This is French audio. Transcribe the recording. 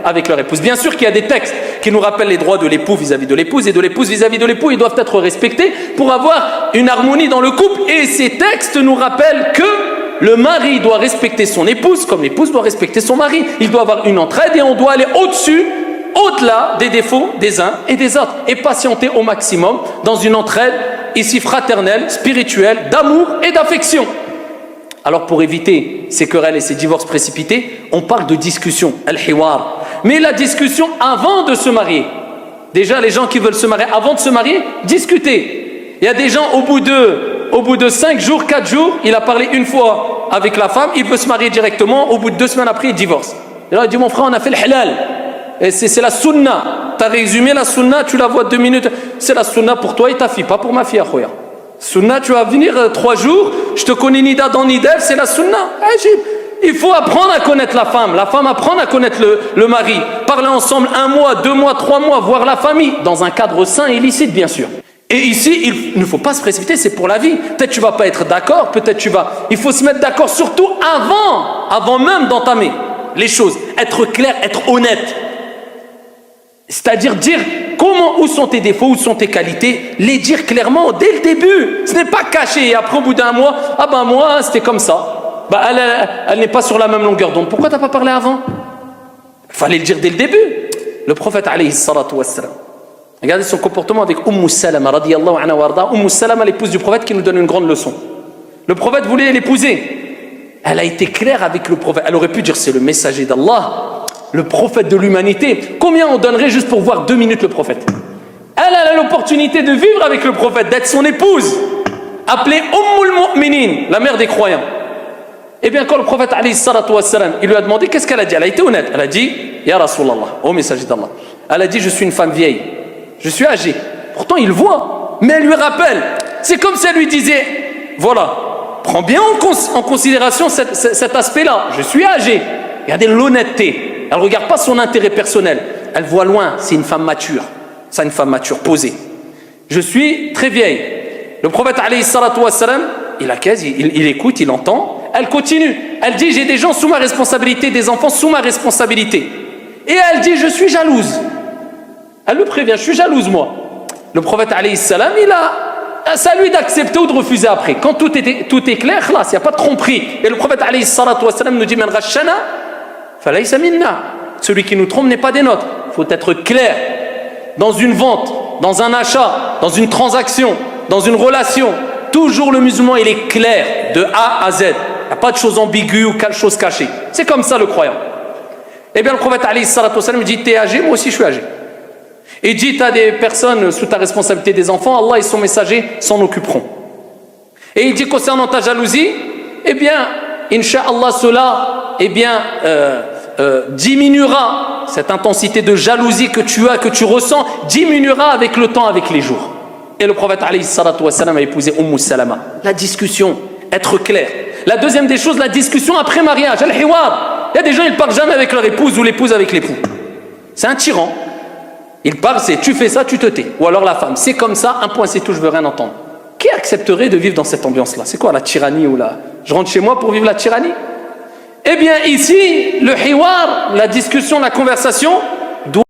avec leur épouse. Bien sûr qu'il y a des textes qui nous rappellent les droits de l'époux vis-à-vis de l'épouse et de l'épouse vis-à-vis de l'époux. Ils doivent être respectés pour avoir une harmonie dans le couple. Et ces textes nous rappellent que le mari doit respecter son épouse comme l'épouse doit respecter son mari. Il doit avoir une entraide et on doit aller au-dessus, au-delà des défauts des uns et des autres. Et patienter au maximum dans une entraide ici fraternelle, spirituelle, d'amour et d'affection. Alors pour éviter ces querelles et ces divorces précipités, on parle de discussion, al-hiwar. Mais la discussion avant de se marier. Déjà les gens qui veulent se marier avant de se marier, discuter. Il y a des gens au bout de 5 jours, 4 jours, il a parlé une fois avec la femme, il veut se marier directement, au bout de 2 semaines après il divorce. Et là il dit mon frère on a fait le halal. Et c'est la sunna. Tu as résumé la sunna, tu la vois 2 minutes. C'est la sunna pour toi et ta fille, pas pour ma fille, akhoya. Sunna, tu vas venir 3 jours, je te connais ni d'Adam ni d'Ève, c'est la sunna. Il faut apprendre à connaître la femme apprendre à connaître le mari. Parler ensemble 1 mois, 2 mois, 3 mois, voir la famille, dans un cadre sain et licite, bien sûr. Et ici, il ne faut pas se précipiter, c'est pour la vie. Peut-être tu ne vas pas être d'accord, peut-être tu vas... Il faut se mettre d'accord surtout avant même d'entamer les choses. Être clair, être honnête. C'est-à-dire dire où sont tes défauts, où sont tes qualités, les dire clairement dès le début. Ce n'est pas caché et après au bout d'un mois, ah ben moi c'était comme ça. Ben, elle n'est pas sur la même longueur d'onde. Pourquoi tu n'as pas parlé avant? Il fallait le dire dès le début. Le prophète alayhi salatu wassalam. Regardez son comportement avec Salama radiyallahu anha warda. Salama, l'épouse du prophète, qui nous donne une grande leçon. Le prophète voulait l'épouser. Elle a été claire avec le prophète. Elle aurait pu dire c'est le messager d'Allah, le prophète de l'humanité. Combien on donnerait juste pour voir 2 minutes le prophète? Elle a l'opportunité de vivre avec le prophète, d'être son épouse, appelée Mu'minin, la mère des croyants. Et bien quand le prophète alayhi salatu wassalam, il lui a demandé, qu'est-ce qu'elle a dit? Elle a été honnête. Elle a dit, Ya Rasulallah, ô messager d'Allah. Elle a dit, je suis une femme vieille, je suis âgée. Pourtant il voit, mais elle lui rappelle. C'est comme si elle lui disait, voilà, prends bien en considération cet aspect-là. Je suis âgée. Regardez l'honnêteté. Elle ne regarde pas son intérêt personnel. Elle voit loin, c'est une femme mature. C'est une femme mature, posée. Je suis très vieille. Le prophète alayhi salatu wassalam, il acquiesce, il écoute, il entend. Elle continue. Elle dit, j'ai des gens sous ma responsabilité, des enfants sous ma responsabilité. Et elle dit, je suis jalouse. Elle le prévient, je suis jalouse moi. Le prophète alayhi salam, c'est à lui d'accepter ou de refuser après. Quand tout est clair, là, il n'y a pas de tromperie. Et le prophète alayhi salatu wassalam nous dit, man ghashana falaysa minna. Celui qui nous trompe n'est pas des nôtres. Il faut être clair dans une vente, dans un achat, dans une transaction, dans une relation. Toujours le musulman, il est clair de A à Z. Il n'y a pas de choses ambiguës ou de choses cachées. C'est comme ça le croyant. Eh bien le prophète alayhi salatu wassalam dit, t'es âgé, moi aussi je suis âgé. Et dit, tu as des personnes sous ta responsabilité, des enfants, Allah et son messager s'en occuperont. Et il dit concernant ta jalousie, eh bien, Inch'Allah, cela, eh bien, diminuera. Cette intensité de jalousie que tu as, que tu ressens, diminuera avec le temps, avec les jours. Et le prophète alayhi salatu wassalam a épousé Salama. La discussion, être clair. La deuxième des choses, la discussion après mariage, al-hiwar. Il y a des gens, ils ne parlent jamais avec leur épouse ou l'épouse avec l'époux. C'est un tyran. Il parle, c'est tu fais ça, tu te tais. Ou alors la femme, c'est comme ça, un point c'est tout, je veux rien entendre. Qui accepterait de vivre dans cette ambiance-là? C'est quoi la tyrannie ou la... Je rentre chez moi pour vivre la tyrannie? Eh bien ici, le hiwar, la discussion, la conversation,